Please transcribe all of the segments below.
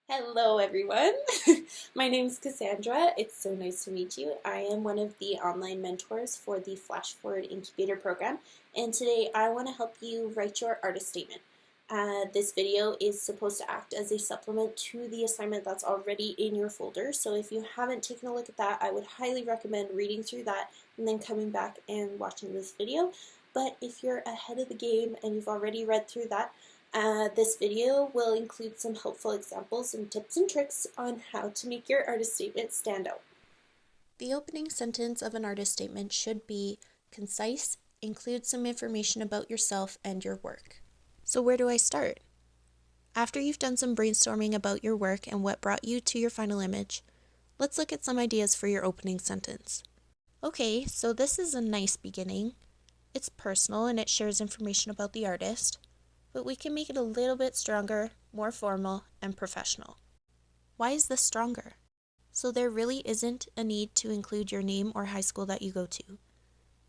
Hello everyone, my name is Cassandra. It's so nice to meet you. I am one of the online mentors for the Flash Forward Incubator program, and today I want to help you write your artist statement. This video is supposed to act as a supplement to the assignment that's already in your folder, so if you haven't taken a look at that, I would highly recommend reading through that and then coming back and watching this video. But if you're ahead of the game and you've already read through that, this video will include some helpful examples and tips and tricks on how to make your artist statement stand out. The opening sentence of an artist statement should be concise, include some information about yourself and your work. So where do I start? After you've done some brainstorming about your work and what brought you to your final image, let's look at some ideas for your opening sentence. Okay, so this is a nice beginning. It's personal and it shares information about the artist, but we can make it a little bit stronger, more formal, and professional. Why is this stronger? So there really isn't a need to include your name or high school that you go to.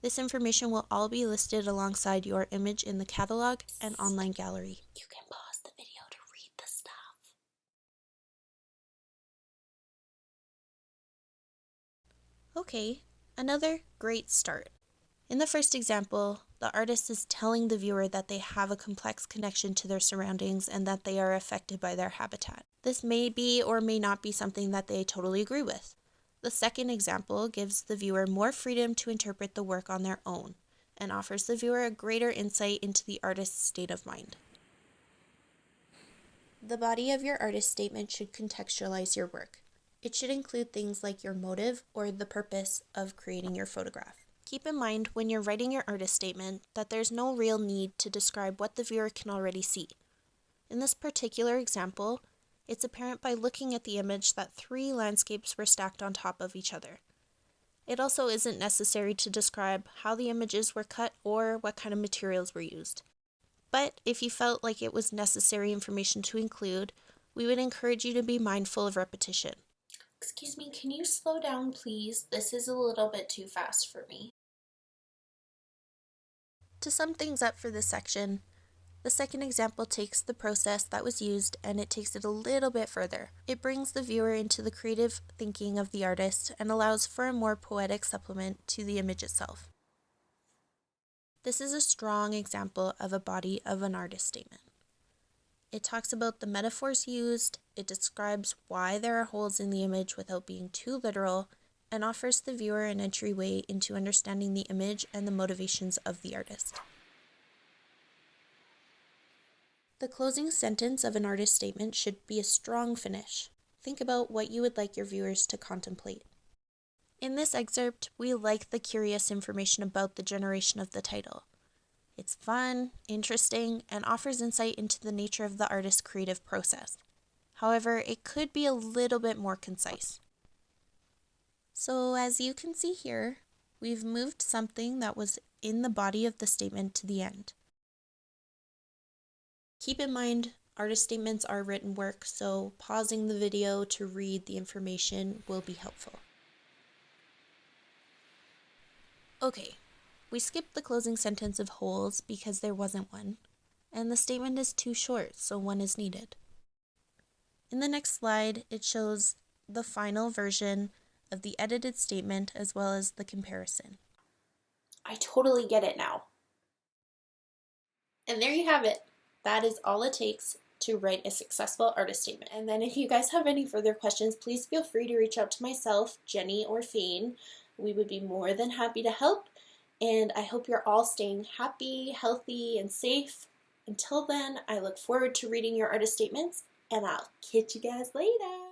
This information will all be listed alongside your image in the catalog and online gallery. You can pause the video to read the stuff. Okay, another great start. In the first example, the artist is telling the viewer that they have a complex connection to their surroundings and that they are affected by their habitat. This may be or may not be something that they totally agree with. The second example gives the viewer more freedom to interpret the work on their own and offers the viewer a greater insight into the artist's state of mind. The body of your artist statement should contextualize your work. It should include things like your motive or the purpose of creating your photograph. Keep in mind when you're writing your artist statement that there's no real need to describe what the viewer can already see. In this particular example, it's apparent by looking at the image that 3 landscapes were stacked on top of each other. It also isn't necessary to describe how the images were cut or what kind of materials were used. But if you felt like it was necessary information to include, we would encourage you to be mindful of repetition. Excuse me, can you slow down, please? This is a little bit too fast for me. To sum things up for this section, the second example takes the process that was used and it takes it a little bit further. It brings the viewer into the creative thinking of the artist and allows for a more poetic supplement to the image itself. This is a strong example of a body of an artist statement. It talks about the metaphors used, it describes why there are holes in the image without being too literal, and offers the viewer an entryway into understanding the image and the motivations of the artist. The closing sentence of an artist statement should be a strong finish. Think about what you would like your viewers to contemplate. In this excerpt, we like the curious information about the generation of the title. It's fun, interesting, and offers insight into the nature of the artist's creative process. However, it could be a little bit more concise. So as you can see here, we've moved something that was in the body of the statement to the end. Keep in mind, artist statements are written work, so pausing the video to read the information will be helpful. Okay. We skipped the closing sentence of holes because there wasn't one, and the statement is too short, so one is needed. In the next slide, it shows the final version of the edited statement as well as the comparison. I totally get it now. And there you have it. That is all it takes to write a successful artist statement. And then if you guys have any further questions, please feel free to reach out to myself, Jenny, or Fane. We would be more than happy to help. And I hope you're all staying happy, healthy, and safe. Until then, I look forward to reading your artist statements, and I'll catch you guys later.